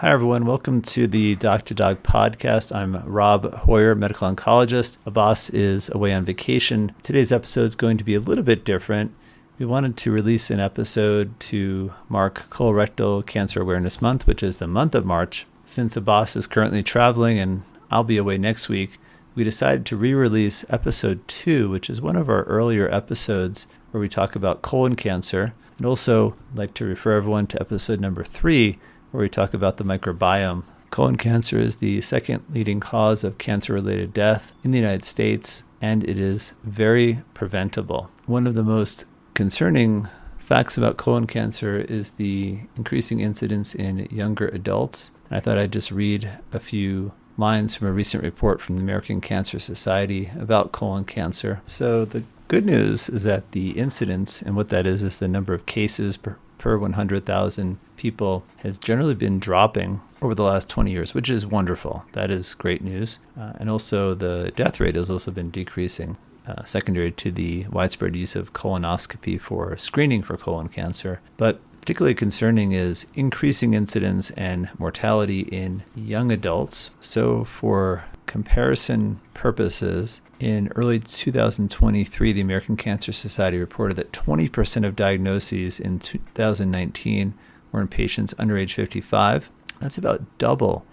Hi, everyone. Welcome to the Doc to Doc podcast. I'm Rob Hoyer, medical oncologist. Abbas is away on vacation. Today's episode is going to be a little bit different. We wanted to release an episode to mark Colorectal Cancer Awareness Month, which is the month of March. Since Abbas is currently traveling and I'll be away next week, we decided to re-release episode 2, which is one of our earlier episodes where we talk about colon cancer. And also I'd like to refer everyone to episode number 3, where we talk about the microbiome. Colon cancer is the second leading cause of cancer-related death in the United States, and it is very preventable. One of the most concerning facts about colon cancer is the increasing incidence in younger adults. And I thought I'd just read a few lines from a recent report from the American Cancer Society about colon cancer. So the good news is that the incidence, and what that is the number of cases per 100,000 people, has generally been dropping over the last 20 years, which is wonderful. That is great news. And also the death rate has also been decreasing, secondary to the widespread use of colonoscopy for screening for colon cancer. But particularly concerning is increasing incidence and mortality in young adults. So for comparison purposes, in early 2023, the American Cancer Society reported that 20% of diagnoses in 2019 were in patients under age 55. That's about double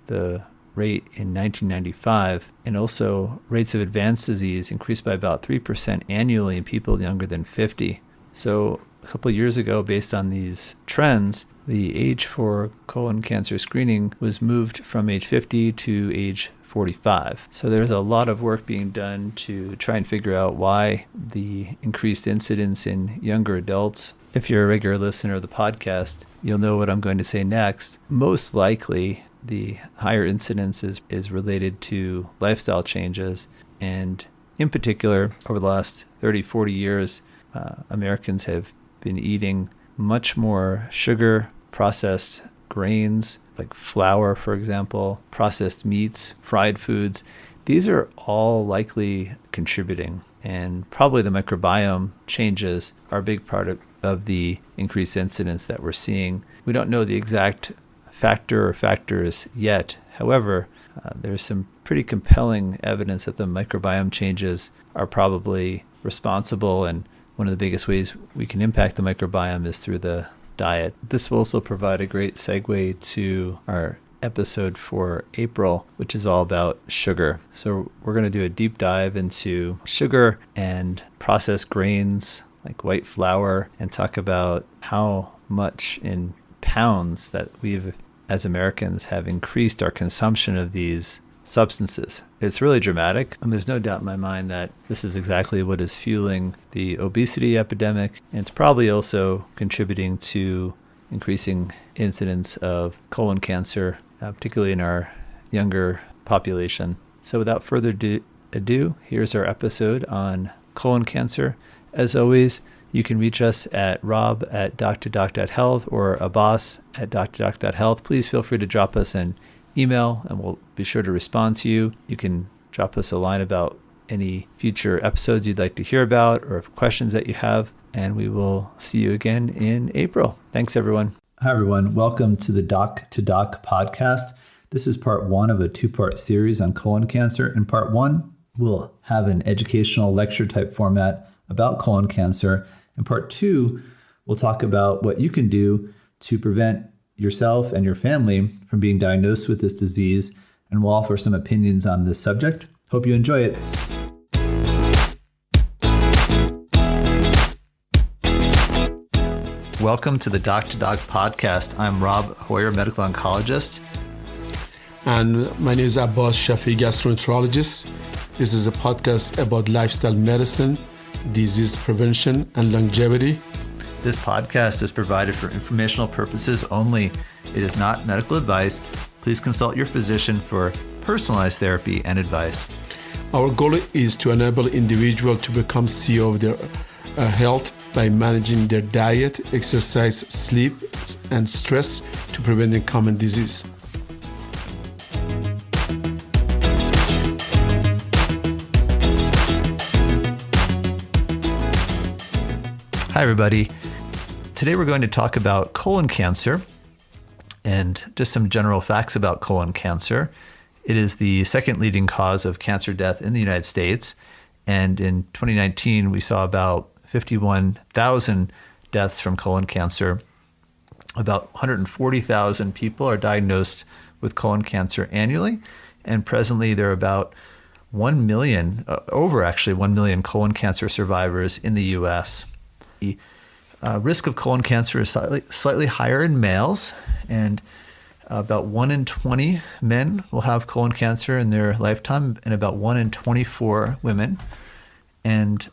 the rate in 1995. And also rates of advanced disease increased by about 3% annually in people younger than 50. So a couple of years ago, based on these trends, the age for colon cancer screening was moved from age 50 to age 45. So there's a lot of work being done to try and figure out why the increased incidence in younger adults. If you're a regular listener of the podcast, you'll know what I'm going to say next. Most likely, the higher incidence is related to lifestyle changes. And in particular, over the last 30, 40 years, Americans have been eating much more sugar, processed grains, like flour, for example, processed meats, fried foods. These are all likely contributing. And probably the microbiome changes are a big part of the increased incidence that we're seeing. We don't know the exact factor or factors yet. However, there's some pretty compelling evidence that the microbiome changes are probably responsible, and one of the biggest ways we can impact the microbiome is through the diet. This will also provide a great segue to our episode for April, which is all about sugar. So we're going to do a deep dive into sugar and processed grains like white flour, and talk about how much in pounds that we've, as Americans, have increased our consumption of these substances. It's really dramatic, and there's no doubt in my mind that this is exactly what is fueling the obesity epidemic, and it's probably also contributing to increasing incidence of colon cancer, particularly in our younger population. So without further ado, here's our episode on colon cancer. As always, you can reach us at rob@doctordoc.health or abbas@doctordoc.health. Please feel free to drop us an email, and we'll be sure to respond to you. You can drop us a line about any future episodes you'd like to hear about or questions that you have, and we will see you again in April. Thanks, everyone. Hi, everyone. Welcome to the Doc to Doc podcast. This is part 1 of a 2-part series on colon cancer. In part 1, we'll have an educational lecture type format about colon cancer. In part 2, we'll talk about what you can do to prevent yourself and your family from being diagnosed with this disease, and we'll offer some opinions on this subject. Hope you enjoy it. Welcome to the Doc to Doc podcast. I'm Rob Hoyer, medical oncologist. And my name is Abbas Shafi, gastroenterologist. This is a podcast about lifestyle medicine, disease prevention, and longevity. This podcast is provided for informational purposes only. It is not medical advice. Please consult your physician for personalized therapy and advice. Our goal is to enable individuals to become CEO of their health by managing their diet, exercise, sleep, and stress to preventing common disease. Hi, everybody. Today we're going to talk about colon cancer. And just some general facts about colon cancer. It is the second leading cause of cancer death in the United States. And in 2019, we saw about 51,000 deaths from colon cancer. About 140,000 people are diagnosed with colon cancer annually. And presently, there are about 1 million, over actually 1 million colon cancer survivors in the U.S. The risk of colon cancer is slightly higher in males, and about 1 in 20 men will have colon cancer in their lifetime, and about 1 in 24 women. And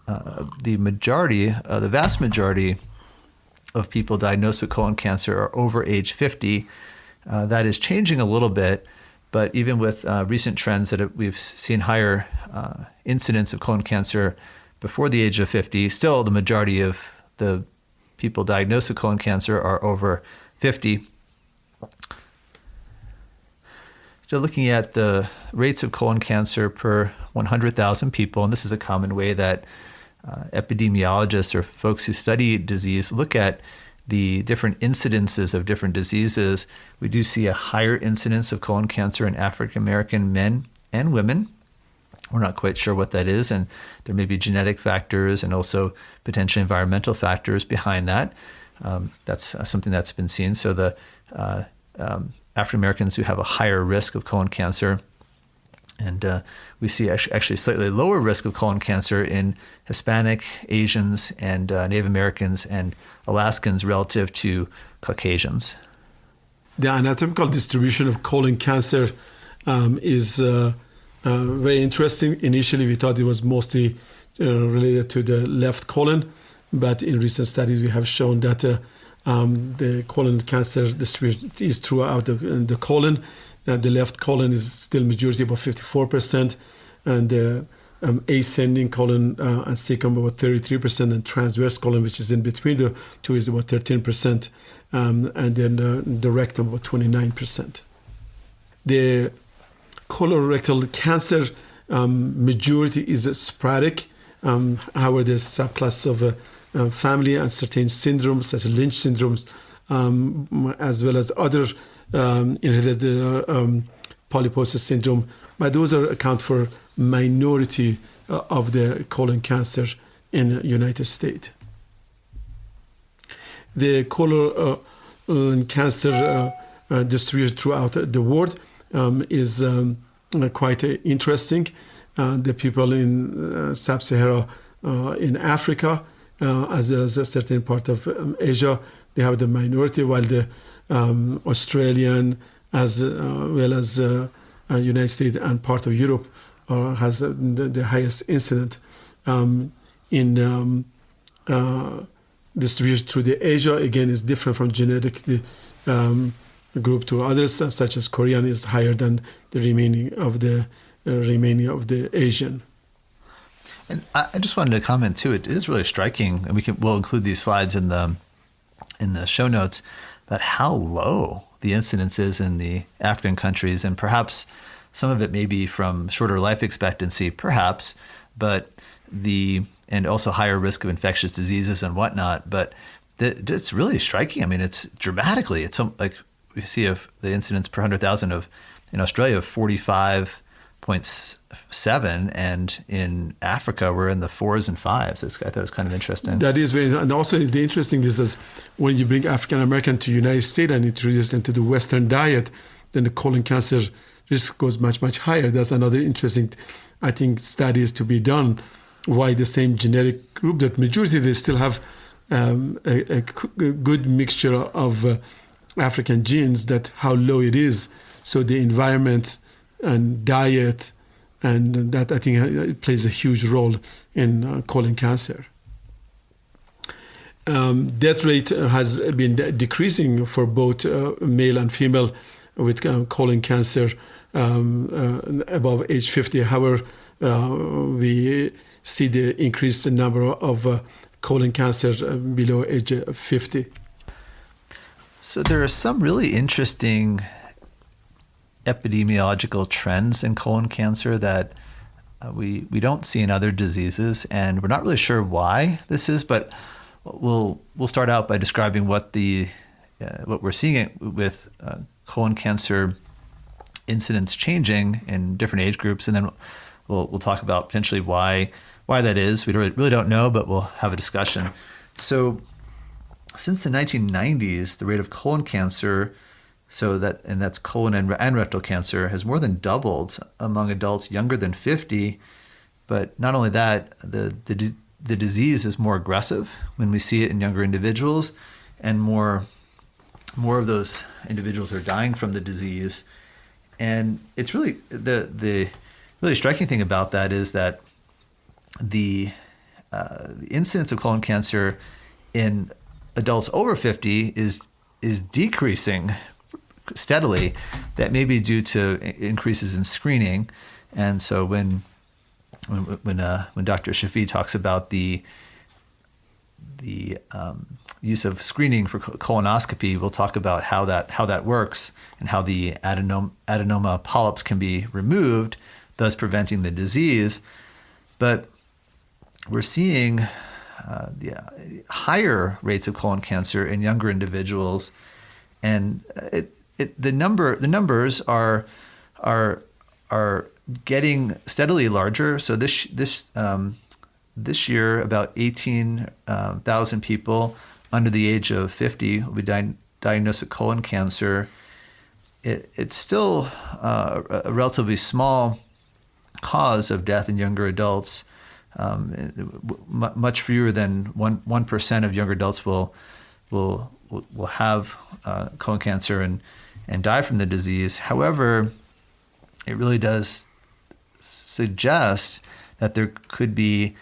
the vast majority of people diagnosed with colon cancer are over age 50. That is changing a little bit, but even with recent trends that we've seen higher incidence of colon cancer before the age of 50, still the majority of the people diagnosed with colon cancer are over 50. So looking at the rates of colon cancer per 100,000 people, and this is a common way that epidemiologists or folks who study disease look at the different incidences of different diseases. We do see a higher incidence of colon cancer in African American men and women. We're not quite sure what that is, and there may be genetic factors and also potentially environmental factors behind that. That's something that's been seen. So the African Americans who have a higher risk of colon cancer, and we see actually slightly lower risk of colon cancer in Hispanic, Asians, and Native Americans and Alaskans relative to Caucasians. The anatomical distribution of colon cancer is very interesting. Initially, we thought it was mostly related to the left colon, but in recent studies, we have shown that the colon cancer distribution is throughout the colon. The left colon is still majority, about 54%, and the ascending colon and cecum about 33%, and transverse colon, which is in between the two, is about 13%, and then the rectum about 29%. The colorectal cancer majority is sporadic. However, there's subclass of family and certain syndromes, such as Lynch syndromes, as well as other inherited polyposis syndrome, but those account for minority of the colon cancer in the United States. The colon cancer distribution throughout the world is quite interesting. The people in Sub-Sahara, in Africa, as well as a certain part of Asia, they have the minority, while the Australian, as well as United States and part of Europe, has the highest incident in distribution through the Asia. Again, is different from genetically group to others, such as Korean is higher than the remaining of the Asian. And I just wanted to comment too. It is really striking, and we'll include these slides in the show notes, about how low the incidence is in the African countries, and perhaps some of it may be from shorter life expectancy, perhaps, and also higher risk of infectious diseases and whatnot. But it's really striking. I mean, it's dramatically. It's like we see of the incidence per 100,000 in Australia of 45.7, and in Africa we're in the 4s and 5s. I thought it was kind of interesting. That is very, and also the interesting thing is when you bring African American to the United States and introduce them to the Western diet, then the colon cancer risk goes much, much higher. That's another interesting, I think, studies to be done. Why the same genetic group, that majority they still have a good mixture of African genes, that how low it is. So the environment and diet, and that I think plays a huge role in colon cancer. Death rate has been decreasing for both male and female with colon cancer above age 50. However, we see the increased number of colon cancer below age 50. So there are some really interesting epidemiological trends in colon cancer that we don't see in other diseases, and we're not really sure why this is, but we'll start out by describing what we're seeing with colon cancer incidence changing in different age groups, and then we'll talk about potentially why that is. We really don't know, but we'll have a discussion. So since the 1990s, the rate of colon cancer, that's colon and rectal cancer, has more than doubled among adults younger than 50. But not only that, the disease is more aggressive when we see it in younger individuals, and more of those individuals are dying from the disease. And it's really the really striking thing about that is that the incidence of colon cancer in adults over 50 is decreasing steadily. That may be due to increases in screening. And so when Dr. Shafi talks about the use of screening for colonoscopy, we'll talk about how that works and how the adenoma polyps can be removed, thus preventing the disease. But we're seeing higher rates of colon cancer in younger individuals, and the numbers are getting steadily larger. So this year, about 18,000 people under the age of 50 will be diagnosed with colon cancer. It's still a relatively small cause of death in younger adults. Much fewer than 1% of younger adults will have colon cancer and die from the disease. However, it really does suggest that there could be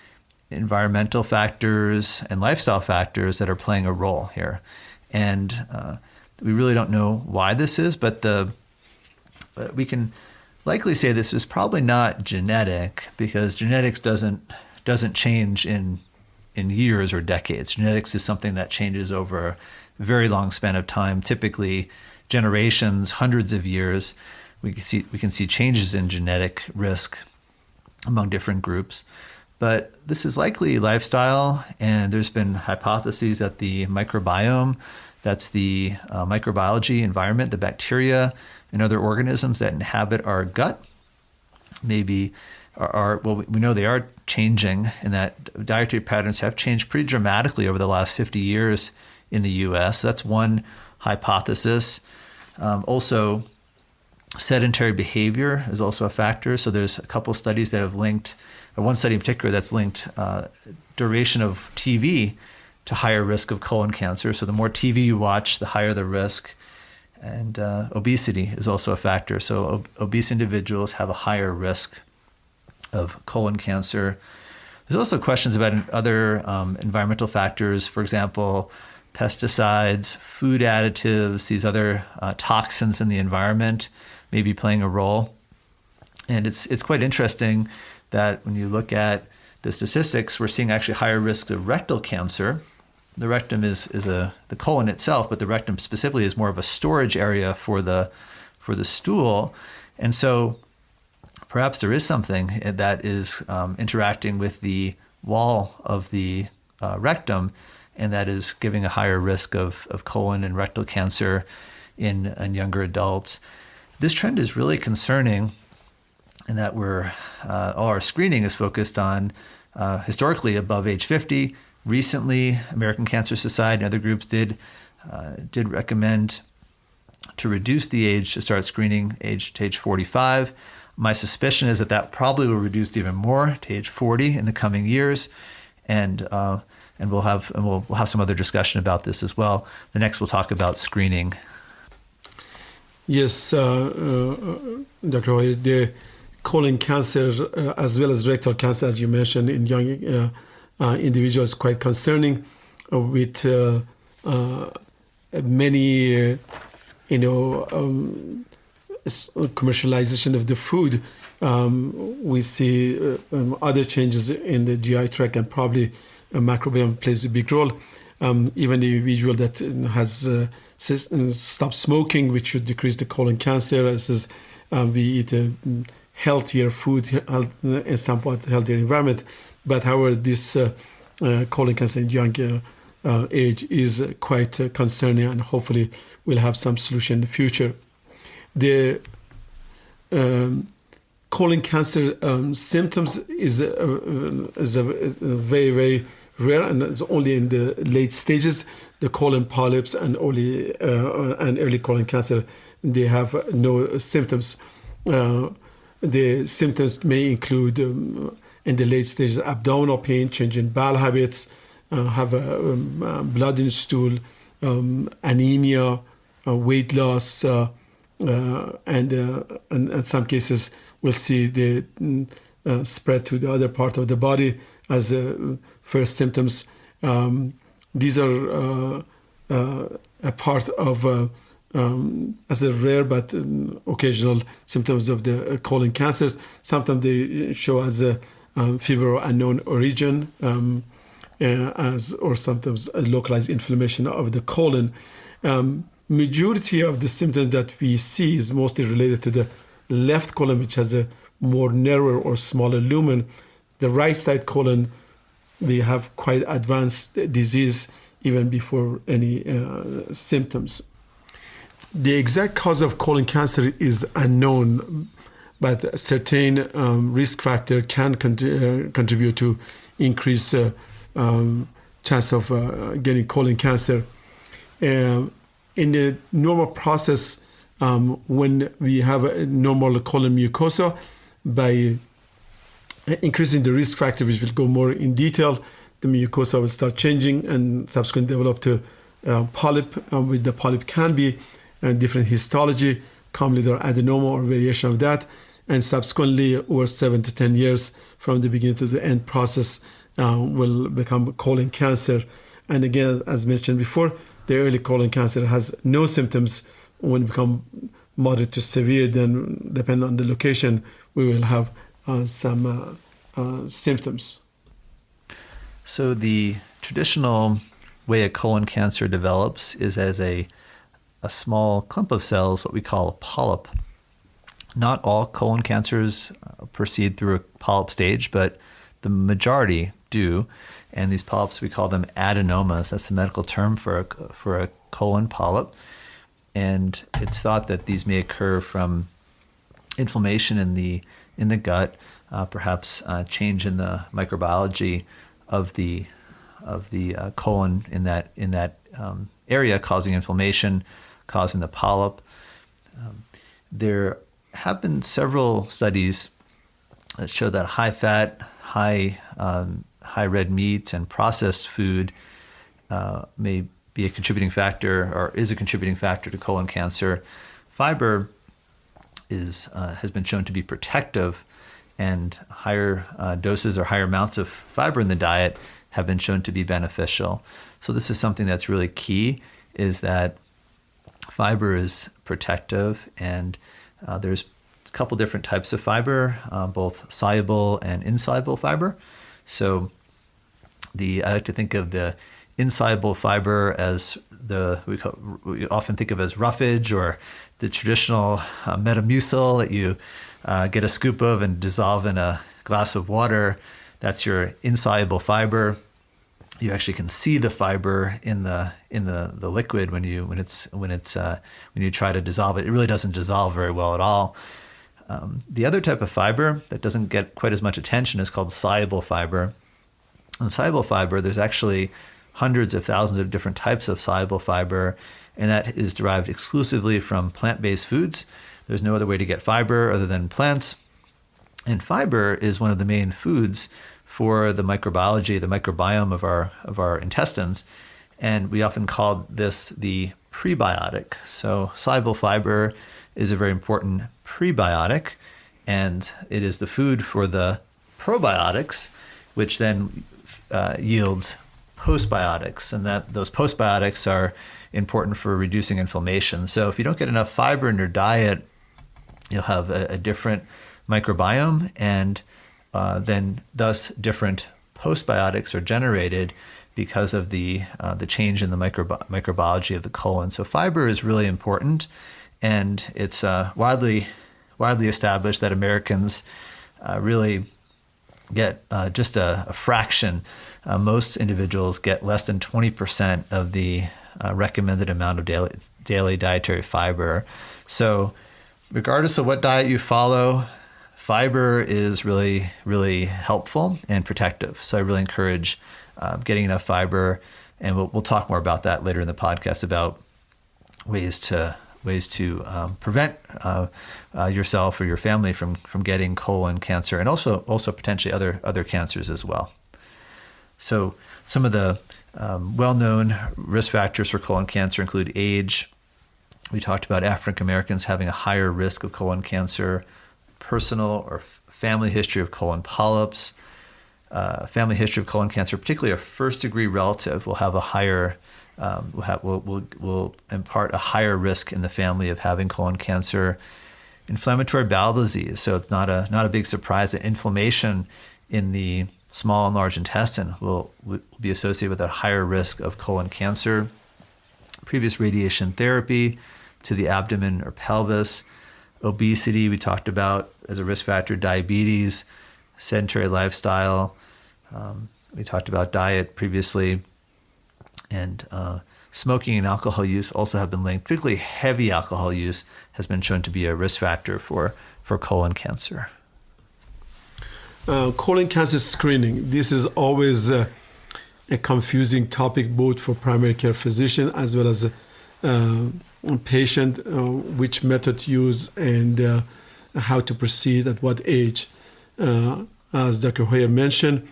environmental factors and lifestyle factors that are playing a role here. And we really don't know why this is, but we can likely say this is probably not genetic, because genetics doesn't change in years or decades. Genetics is something that changes over a very long span of time, typically generations, hundreds of years. We can see changes in genetic risk among different groups. But this is likely lifestyle, and there's been hypotheses that the microbiome, that's the microbiology environment, the bacteria and other organisms that inhabit our gut, maybe we know they are changing, and that dietary patterns have changed pretty dramatically over the last 50 years in the U.S. So that's one hypothesis. Also, sedentary behavior is also a factor. So there's a couple studies that have linked, or one study in particular that's linked duration of TV to higher risk of colon cancer. So the more TV you watch, the higher the risk. And obesity is also a factor. So obese individuals have a higher risk of colon cancer. There's also questions about other environmental factors, for example, pesticides, food additives, these other toxins in the environment may be playing a role. And it's quite interesting that when you look at the statistics, we're seeing actually higher risk of rectal cancer. The rectum is the colon itself, but the rectum specifically is more of a storage area for the stool. And so perhaps there is something that is interacting with the wall of the rectum, and that is giving a higher risk of colon and rectal cancer in younger adults. This trend is really concerning, in that all our screening is focused on historically above age 50. Recently, American Cancer Society and other groups did recommend to reduce the age to start screening to age 45. My suspicion is that probably will reduce even more to age 40 in the coming years, and we'll have some other discussion about this as well. The next we'll talk about screening. Yes, Dr. Hoyer, the colon cancer as well as rectal cancer, as you mentioned, in young individuals, quite concerning, with many commercialization of the food. We see other changes in the GI tract, and probably microbiome plays a big role. Even the individual that has stopped smoking, which should decrease the colon cancer, as we eat healthier food, a somewhat healthier environment. But however, this colon cancer in young age is quite concerning, and hopefully we'll have some solution in the future. The colon cancer symptoms is a very, very rare, and it's only in the late stages. The colon polyps and early colon cancer, they have no symptoms. The symptoms may include, in the late stages, abdominal pain, change in bowel habits, have blood in stool, anemia, weight loss, and in some cases we'll see the spread to the other part of the body as first symptoms. These are a part of as a rare but occasional symptoms of the colon cancers. Sometimes they show as a fever of unknown origin, or sometimes a localized inflammation of the colon. Majority of the symptoms that we see is mostly related to the left colon, which has a more narrower or smaller lumen. The right side colon, we have quite advanced disease even before any symptoms. The exact cause of colon cancer is unknown, but a certain risk factor can contribute to increase chance of getting colon cancer. In the normal process, when we have a normal colon mucosa, by increasing the risk factor, which will go more in detail, the mucosa will start changing and subsequently develop to polyp, which the polyp can be different histology, commonly there are adenoma or variation of that, and subsequently over 7 to 10 years from the beginning to the end process will become colon cancer. And again, as mentioned before, the early colon cancer has no symptoms. When it becomes moderate to severe, then depending on the location, we will have some symptoms. So the traditional way a colon cancer develops is as a small clump of cells, what we call a polyp. Not all colon cancers proceed through a polyp stage, but the majority do. And these polyps, we call them adenomas. That's the medical term for a colon polyp. And it's thought that these may occur from inflammation in the gut, perhaps change in the microbiology of the colon in that area, causing inflammation, causing the polyp. There have been several studies that show that high fat, high red meat, and processed food may be a contributing factor, or is a contributing factor to colon cancer. Fiber has been shown to be protective, and higher doses or higher amounts of fiber in the diet have been shown to be beneficial. So this is something that's really key, is that fiber is protective, and there's a couple different types of fiber, both soluble and insoluble fiber. So I like to think of the insoluble fiber as we often think of as roughage, or the traditional Metamucil that you get a scoop of and dissolve in a glass of water. That's your insoluble fiber. You actually can see the fiber in the liquid when you try to dissolve it. It really doesn't dissolve very well at all. The other type of fiber that doesn't get quite as much attention is called soluble fiber. In soluble fiber, there's actually hundreds of thousands of different types of soluble fiber, and that is derived exclusively from plant-based foods. There's no other way to get fiber other than plants. And fiber is one of the main foods for the microbiology, the microbiome of our intestines. And we often call this the prebiotic. So soluble fiber is a very important prebiotic, and it is the food for the probiotics, which then yields postbiotics, and that those postbiotics are important for reducing inflammation. So if you don't get enough fiber in your diet, you'll have a different microbiome, and then thus different postbiotics are generated because of the change in the microbiology of the colon. So fiber is really important, and it's widely established that Americans really get just a fraction. Most individuals get less than 20% of the recommended amount of daily dietary fiber. So regardless of what diet you follow, fiber is really, really helpful and protective. So I really encourage getting enough fiber, and we'll talk more about that later in the podcast about ways to prevent yourself or your family from getting colon cancer, and also potentially other cancers as well. So some of the well-known risk factors for colon cancer include age. We talked about African Americans having a higher risk of colon cancer, personal or family history of colon polyps, family history of colon cancer, particularly a first-degree relative will have a higher will impart a higher risk in the family of having colon cancer. Inflammatory bowel disease, so it's not a big surprise that inflammation in the small and large intestine will be associated with a higher risk of colon cancer. Previous radiation therapy to the abdomen or pelvis, obesity we talked about as a risk factor, diabetes, sedentary lifestyle. We talked about diet previously, and smoking and alcohol use also have been linked. Particularly heavy alcohol use has been shown to be a risk factor for colon cancer. Colon cancer screening. This is always a confusing topic both for primary care physician as well as patient, which method to use and how to proceed at what age. As Dr. Hoyer mentioned,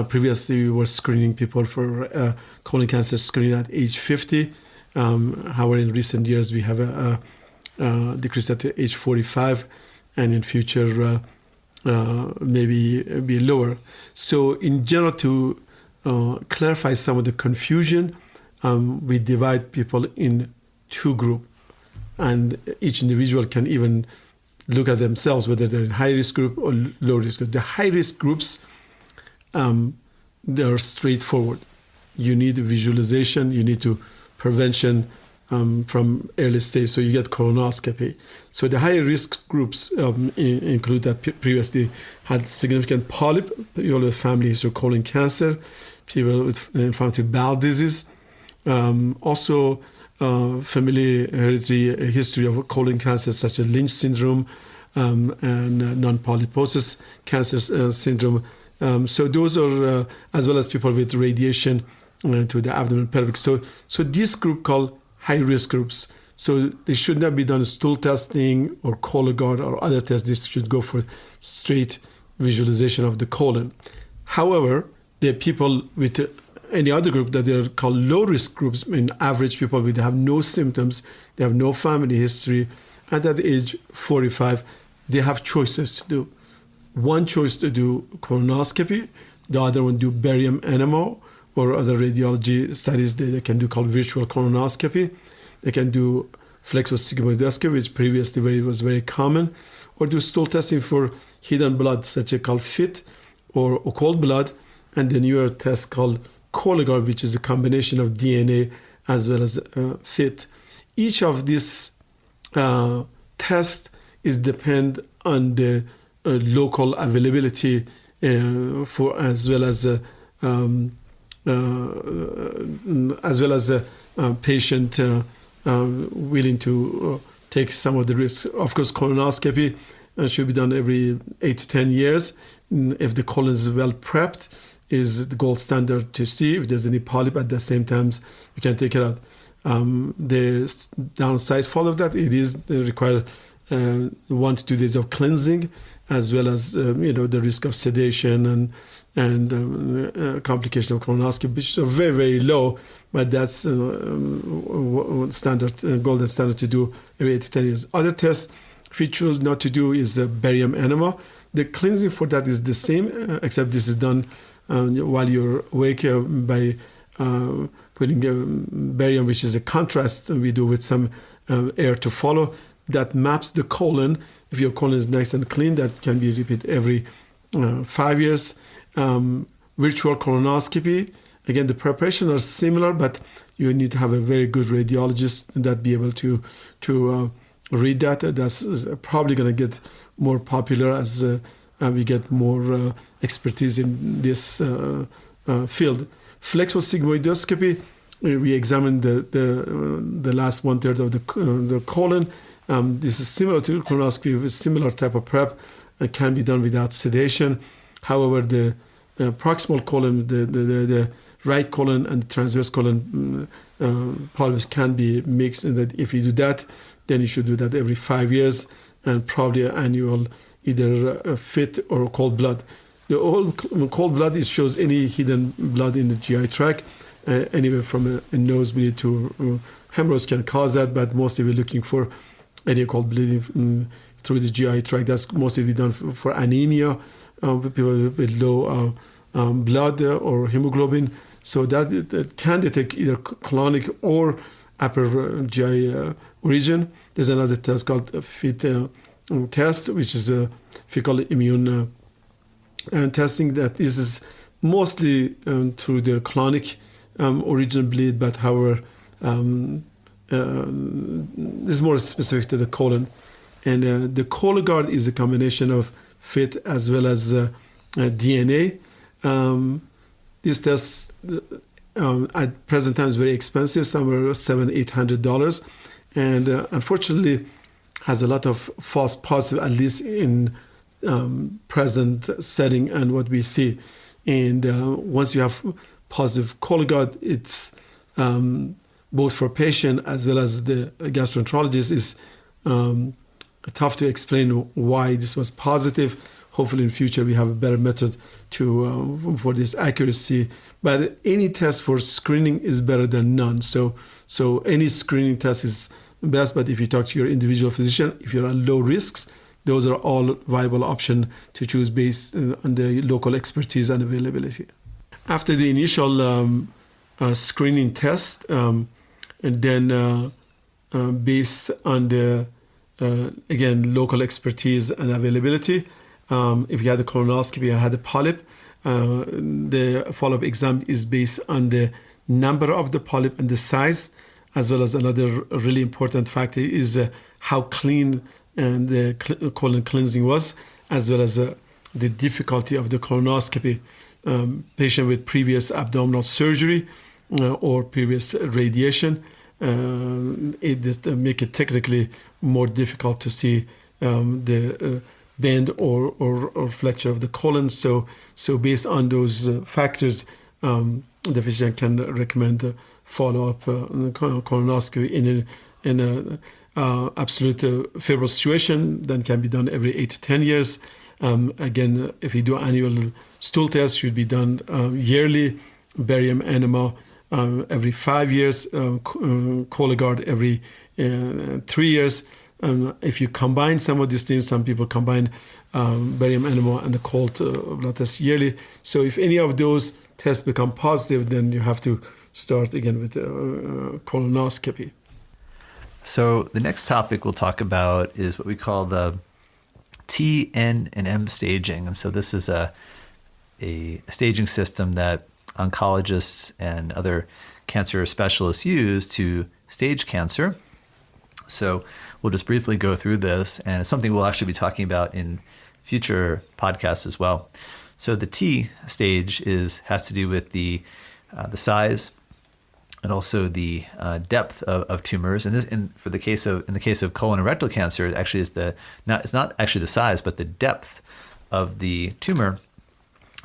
previously we were screening people for colon cancer screening at age 50. However, in recent years we have decreased that to age 45, and in future maybe be lower. So in general, to clarify some of the confusion, we divide people in two groups, and each individual can even look at themselves whether they're in high risk group or low risk group. The high risk groups, they're straightforward. You need visualization, you need to prevention from early stage, so you get colonoscopy. So the high risk groups include that previously had significant polyp, people with family history of colon cancer, people with inflammatory bowel disease, also family hereditary history of colon cancer such as Lynch syndrome and non-polyposis cancer syndrome. So those are, as well as people with radiation to the abdomen pelvic. So this group called high-risk groups. So they should not be done stool testing or Cologuard or other tests. This should go for straight visualization of the colon. However, there are people with any other group that they are called low-risk groups. In average, people with have no symptoms, they have no family history, and at age 45, they have choices to do. One choice to do colonoscopy, the other one do barium enema or other radiology studies they can do called virtual colonoscopy. They can do flexosigmoidoscopy, which previously was very common, or do stool testing for hidden blood, such as called FIT or occult blood, and the newer test called Cologuard, which is a combination of DNA as well as FIT. Each of these tests is depend on the local availability for as well as patient willing to take some of the risks. Of course, colonoscopy should be done every 8 to 10 years. If the colon is well prepped, is the gold standard to see if there's any polyp. At the same time, we can take it out. The downside for of it is require 1 to 2 days of cleansing, as well as the risk of sedation and complication of colonoscopy, which are very, very low, but that's standard, golden standard to do every 8 to 10 years. Other tests, if we choose not to do, is barium enema. The cleansing for that is the same, except this is done while you're awake by putting barium, which is a contrast we do with some air to follow, that maps the colon. If your colon is nice and clean, that can be repeated every 5 years. Virtual colonoscopy, again, the preparation are similar, but you need to have a very good radiologist that be able to read that. That's probably going to get more popular as we get more expertise in this field. Flexosigmoidoscopy, we examine the last 1/3 of the colon, This is similar to colonoscopy with similar type of prep and can be done without sedation. However, the proximal colon, the right colon and the transverse colon polyps can be mixed, and that if you do that, then you should do that every 5 years and probably an annual either fit or cold blood. The cold blood shows any hidden blood in the GI tract, anywhere from a nosebleed to hemorrhage can cause that, but mostly we're looking for any cold bleeding through the GI tract. That's mostly done for anemia, people with low blood or hemoglobin. So that can detect either colonic or upper GI origin. There's another test called FIT test, which is a fecal immune testing. That this is mostly through the colonic origin bleed, but however, this is more specific to the colon. And the Cologuard is a combination of FIT as well as DNA. These tests at present time is very expensive, somewhere $700-800, and unfortunately has a lot of false positive, at least in present setting and what we see. And once you have positive Cologuard, it's both for patient as well as the gastroenterologist is tough to explain why this was positive. Hopefully in future we have a better method to for this accuracy. But any test for screening is better than none. So any screening test is best. But if you talk to your individual physician, if you're at low risks, those are all viable options to choose based on the local expertise and availability. After the initial screening test, and then based on the again local expertise and availability. If you had a colonoscopy and had a polyp, the follow-up exam is based on the number of the polyp and the size, as well as another really important factor is how clean the colon cleansing was, as well as the difficulty of the colonoscopy. Patient with previous abdominal surgery or previous radiation, it make it technically more difficult to see the bend or flexure of the colon. So based on those factors, the physician can recommend follow-up colonoscopy in a absolute favorable situation. Then can be done every 8 to 10 years. Again, if you do annual stool test, should be done yearly. Barium enema every 5 years. Cologuard every 3 years. If you combine some of these things, some people combine barium enema and the cold blood test yearly. So if any of those tests become positive, then you have to start again with colonoscopy. So the next topic we'll talk about is what we call the T, N, and M staging. And so this is a staging system that oncologists and other cancer specialists use to stage cancer. So we'll just briefly go through this, and it's something we'll actually be talking about in future podcasts as well. So the T stage has to do with the size and also the depth of tumors. And in the case of colon and rectal cancer, it actually is it's not actually the size, but the depth of the tumor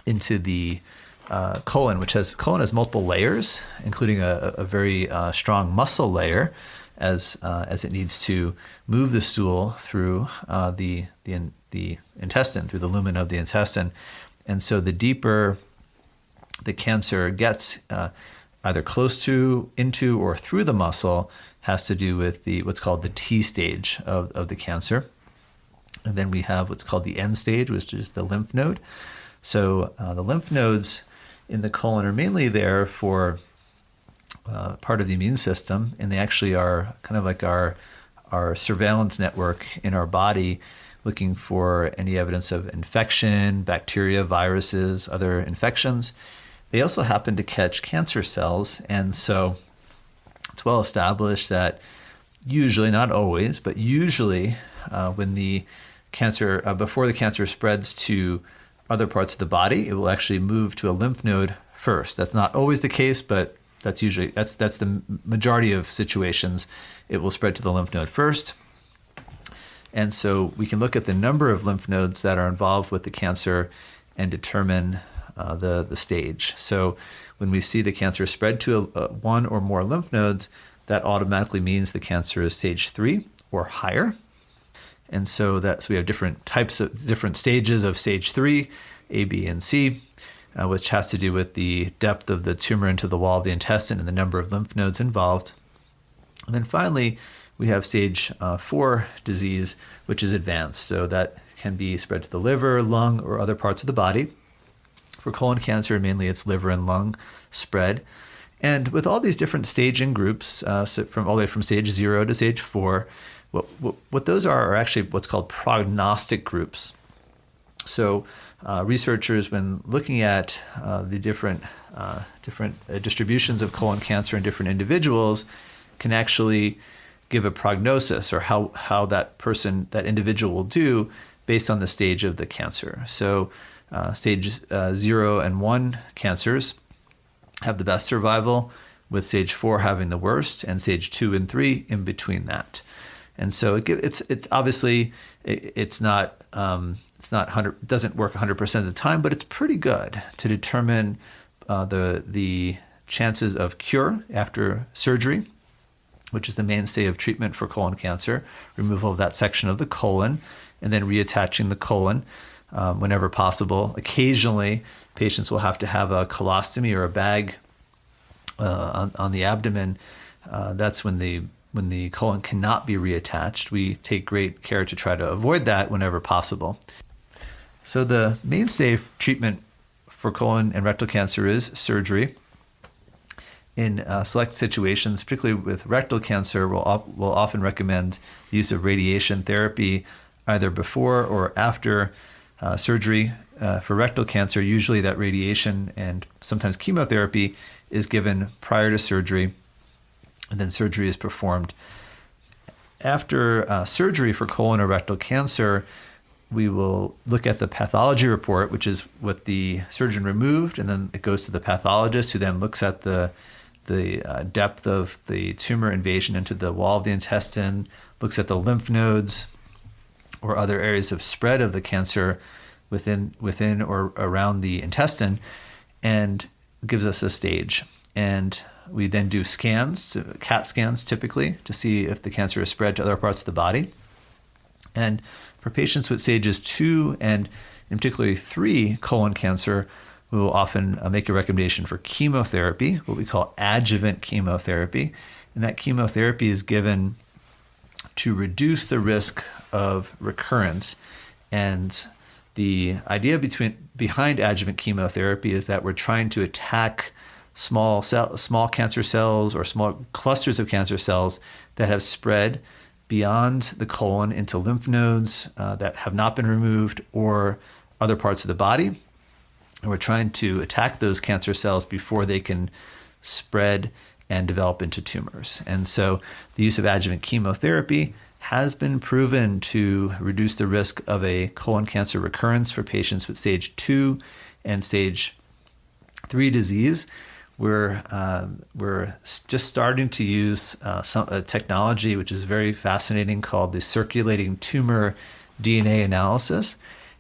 into the colon, colon has multiple layers, including a very strong muscle layer, as it needs to move the stool through the intestine, through the lumen of the intestine. And so the deeper the cancer gets, either close to, into, or through the muscle, has to do with what's called the T stage of the cancer. And then we have what's called the N stage, which is the lymph node. So the lymph nodes in the colon are mainly there for part of the immune system, and they actually are kind of like our surveillance network in our body, looking for any evidence of infection, bacteria, viruses, other infections. They also happen to catch cancer cells, and so it's well established that usually, not always, but usually when the cancer, before the cancer spreads to other parts of the body, it will actually move to a lymph node first. That's not always the case, but that's the majority of situations. It will spread to the lymph node first. And so we can look at the number of lymph nodes that are involved with the cancer and determine the stage. So when we see the cancer spread to one or more lymph nodes, that automatically means the cancer is stage 3 or higher. And so we have different stages of stage 3, A, B, and C, which has to do with the depth of the tumor into the wall of the intestine and the number of lymph nodes involved. And then finally, we have stage 4 disease, which is advanced. So that can be spread to the liver, lung, or other parts of the body. For colon cancer, mainly it's liver and lung spread. And with all these different staging groups, so from all the way from stage 0 to stage 4, what those are actually what's called prognostic groups. So researchers, when looking at the different distributions of colon cancer in different individuals, can actually give a prognosis or how that individual will do based on the stage of the cancer. So stage 0 and 1 cancers have the best survival, with stage 4 having the worst, and stage 2 and 3 in between that. And so it's obviously it's not 100, doesn't work 100% of the time, but it's pretty good to determine the chances of cure after surgery, which is the mainstay of treatment for colon cancer, removal of that section of the colon, and then reattaching the colon whenever possible. Occasionally, patients will have to have a colostomy or a bag on the abdomen. That's when the colon cannot be reattached. We take great care to try to avoid that whenever possible. So the mainstay of treatment for colon and rectal cancer is surgery. In select situations, particularly with rectal cancer, we'll often recommend the use of radiation therapy either before or after surgery. For rectal cancer, usually that radiation and sometimes chemotherapy is given prior to surgery, and then surgery is performed. After surgery for colon or rectal cancer, we will look at the pathology report, which is what the surgeon removed, and then it goes to the pathologist, who then looks at the depth of the tumor invasion into the wall of the intestine, looks at the lymph nodes or other areas of spread of the cancer within or around the intestine, and gives us a stage. And we then do scans, CAT scans typically, to see if the cancer is spread to other parts of the body. And for patients with stages 2 and in particularly 3 colon cancer, we will often make a recommendation for chemotherapy, what we call adjuvant chemotherapy. And that chemotherapy is given to reduce the risk of recurrence. And the idea behind adjuvant chemotherapy is that we're trying to attack small cancer cells or small clusters of cancer cells that have spread beyond the colon into lymph nodes that have not been removed or other parts of the body. And we're trying to attack those cancer cells before they can spread and develop into tumors. And so the use of adjuvant chemotherapy has been proven to reduce the risk of a colon cancer recurrence for patients with stage 2 and stage 3 disease. We're just starting to use a technology which is very fascinating called the circulating tumor DNA analysis.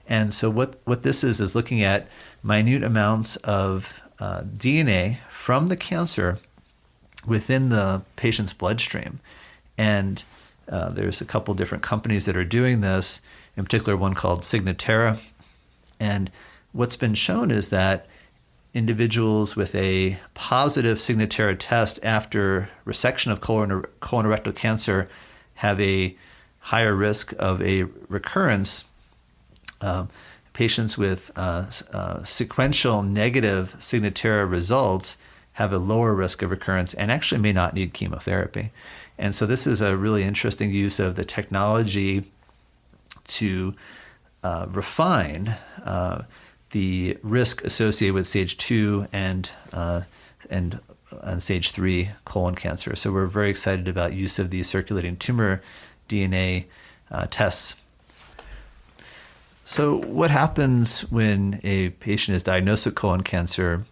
And so what this is looking at minute amounts of DNA from the cancer within the patient's bloodstream. And there's a couple different companies that are doing this, in particular one called Signatera. And what's been shown is that individuals with a positive Signatera test after resection of colorectal cancer have a higher risk of a recurrence. Patients with sequential negative Signatera results have a lower risk of recurrence and actually may not need chemotherapy. And so this is a really interesting use of the technology to refine the risk associated with stage 2 and stage 3 colon cancer. So we're very excited about use of these circulating tumor DNA tests. So what happens when a patient is diagnosed with colon cancer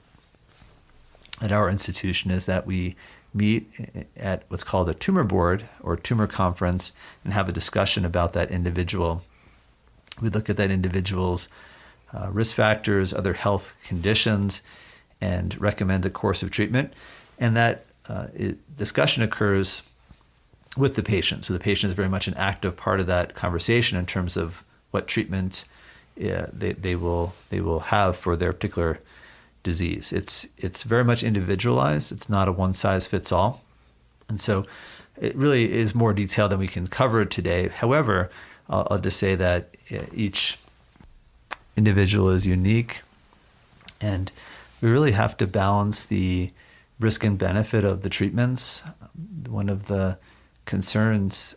at our institution is that we meet at what's called a tumor board or tumor conference and have a discussion about that individual. We look at that individual's risk factors, other health conditions, and recommend a course of treatment. And that discussion occurs with the patient. So the patient is very much an active part of that conversation in terms of what treatment they will have for their particular disease. It's very much individualized. It's not a one size fits all. And so it really is more detailed than we can cover today. However, I'll just say that each individual is unique, and we really have to balance the risk and benefit of the treatments. One of the concerns,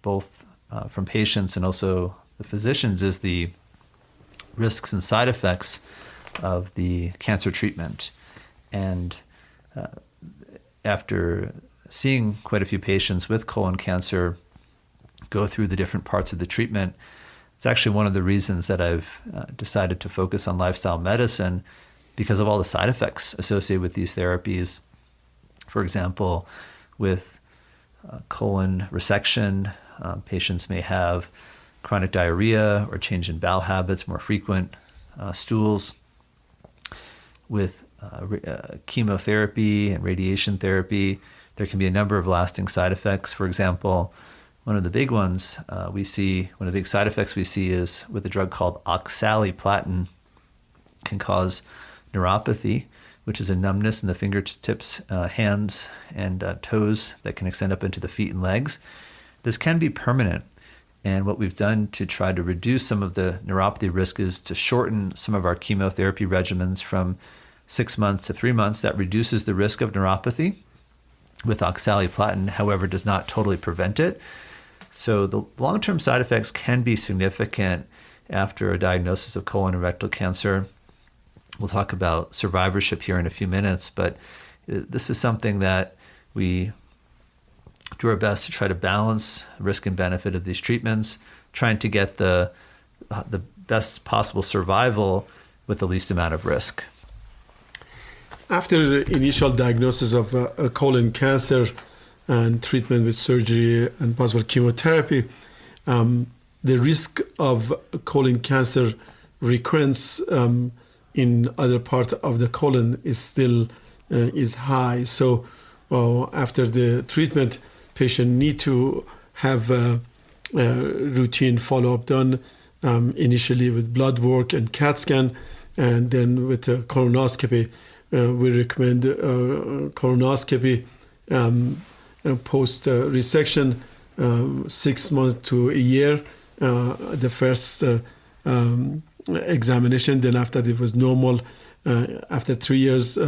both from patients and also the physicians, is the risks and side effects of the cancer treatment. And after seeing quite a few patients with colon cancer go through the different parts of the treatment, it's actually one of the reasons that I've decided to focus on lifestyle medicine, because of all the side effects associated with these therapies. For example, with colon resection, patients may have chronic diarrhea or change in bowel habits, more frequent stools. With chemotherapy and radiation therapy, there can be a number of lasting side effects. For example, one of the big side effects we see is with a drug called oxaliplatin, can cause neuropathy, which is a numbness in the fingertips, hands, and toes that can extend up into the feet and legs. This can be permanent. And what we've done to try to reduce some of the neuropathy risk is to shorten some of our chemotherapy regimens from 6 months to 3 months. That reduces the risk of neuropathy with oxaliplatin, however, does not totally prevent it. So the long-term side effects can be significant after a diagnosis of colon and rectal cancer. We'll talk about survivorship here in a few minutes, but this is something that we do our best to try to balance risk and benefit of these treatments, trying to get the best possible survival with the least amount of risk. After the initial diagnosis of colon cancer and treatment with surgery and possible chemotherapy, the risk of colon cancer recurrence in other part of the colon is still is high. So after the treatment, patient need to have a routine follow-up done, initially with blood work and CAT scan, and then with a colonoscopy. We recommend colonoscopy post resection, 6 months to a year. The first examination, then after it was normal, after 3 years,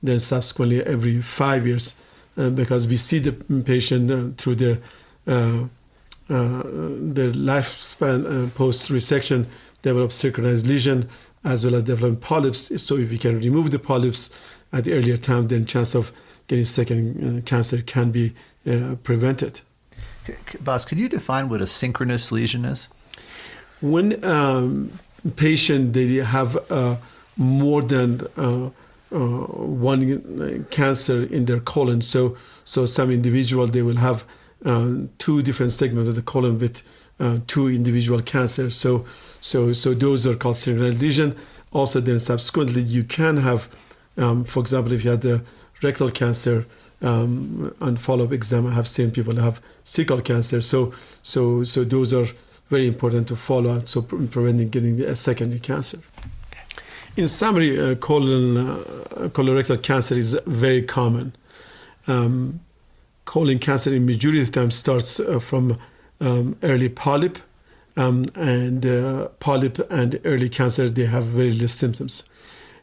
then subsequently every 5 years, because we see the patient through the lifespan post resection develop synchronized lesion as well as develop polyps. So if we can remove the polyps at the earlier time, then chance of getting second cancer can be prevented. Bas, could you define what a synchronous lesion is? When patient they have more than one cancer in their colon, so some individual they will have two different segments of the colon with two individual cancers. So those are called synchronized lesion. Also, then subsequently you can have, for example, if you had the rectal cancer on follow-up exam, I have seen people have cecal cancer. So those are very important to follow, so preventing getting a secondary cancer. In summary, colorectal cancer is very common. Colon cancer in majority of the time starts from early polyp, and polyp and early cancer, they have very little symptoms.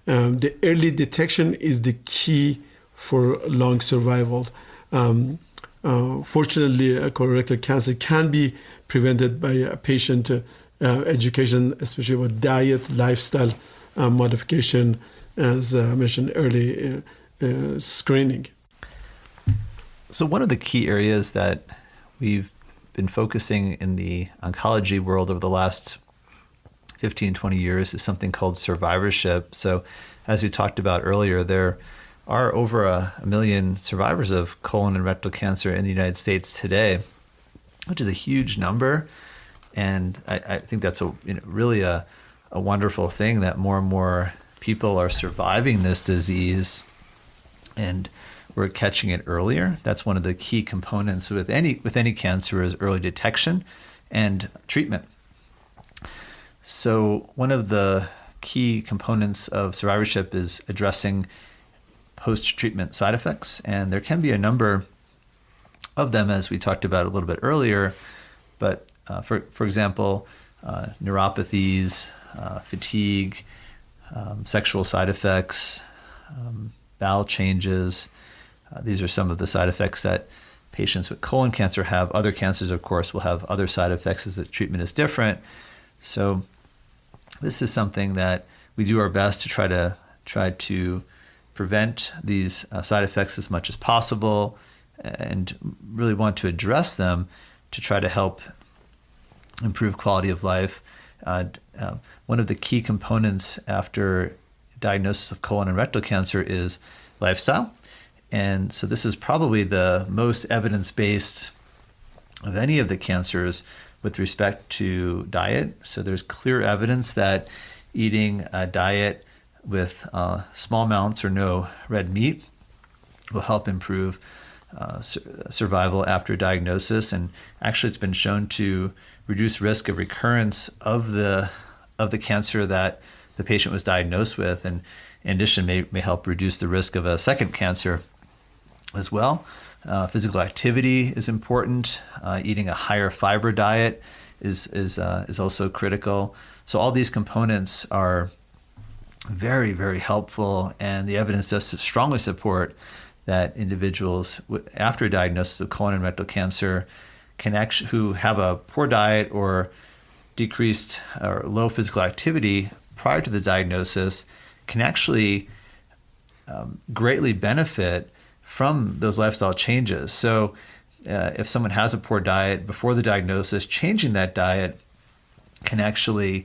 The early detection is the key for long survival. Fortunately, colorectal cancer can be prevented by a patient education, especially with diet, lifestyle modification, as I mentioned early, screening. So one of the key areas that we've been focusing in the oncology world over the last 15, 20 years is something called survivorship. So as we talked about earlier, there are over a million survivors of colon and rectal cancer in the United States today, which is a huge number. And I think that's really a wonderful thing that more and more people are surviving this disease and we're catching it earlier. That's one of the key components with any cancer is early detection and treatment. So one of the key components of survivorship is addressing post-treatment side effects. And there can be a number of them, as we talked about a little bit earlier. But for example, neuropathies, fatigue, sexual side effects, bowel changes. These are some of the side effects that patients with colon cancer have. Other cancers, of course, will have other side effects as the treatment is different. So this is something that we do our best to try to prevent these side effects as much as possible and really want to address them to try to help improve quality of life. One of the key components after diagnosis of colon and rectal cancer is lifestyle. And so this is probably the most evidence-based of any of the cancers with respect to diet. So there's clear evidence that eating a diet with small amounts or no red meat will help improve survival after diagnosis. And actually it's been shown to reduce risk of recurrence of the cancer that the patient was diagnosed with, and in addition may help reduce the risk of a second cancer as well. Physical activity is important. Eating a higher fiber diet is also critical. So all these components are very, very helpful, and the evidence does strongly support that individuals after a diagnosis of colon and rectal cancer who have a poor diet or decreased or low physical activity prior to the diagnosis can actually greatly benefit from those lifestyle changes. So if someone has a poor diet before the diagnosis, changing that diet can actually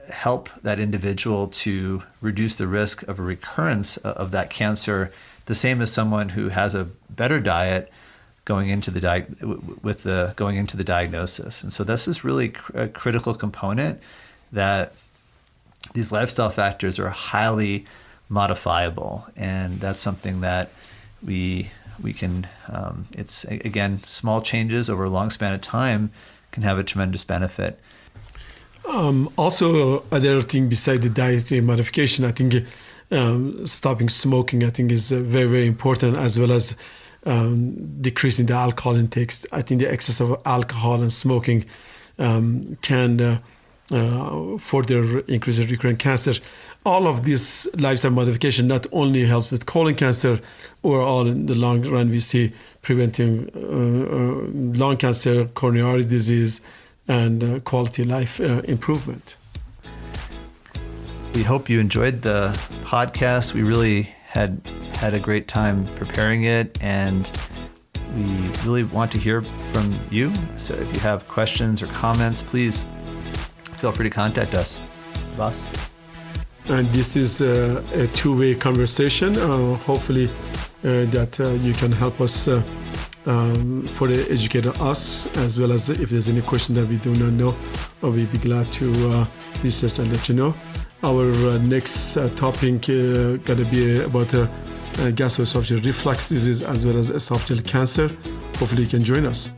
help that individual to reduce the risk of a recurrence of that cancer, the same as someone who has a better diet going into the diagnosis. And so this is really a critical component, that these lifestyle factors are highly modifiable, and that's something that we can, it's again, small changes over a long span of time can have a tremendous benefit. Also, other thing beside the dietary modification, I think stopping smoking, I think, is very, very important, as well as decreasing the alcohol intakes. I think the excess of alcohol and smoking can further increase the recurrent cancer. All of this lifestyle modification not only helps with colon cancer, overall in the long run we see preventing lung cancer, coronary disease, and quality life improvement. We hope you enjoyed the podcast. We really had a great time preparing it, and we really want to hear from you. So if you have questions or comments, please feel free to contact us. Boss? And this is a two-way conversation. Hopefully that you can help us further educate us, as well as if there's any question that we do not know, we'll be glad to research and let you know. Our next topic going to be about gastroesophageal reflux disease as well as esophageal cancer. Hopefully you can join us.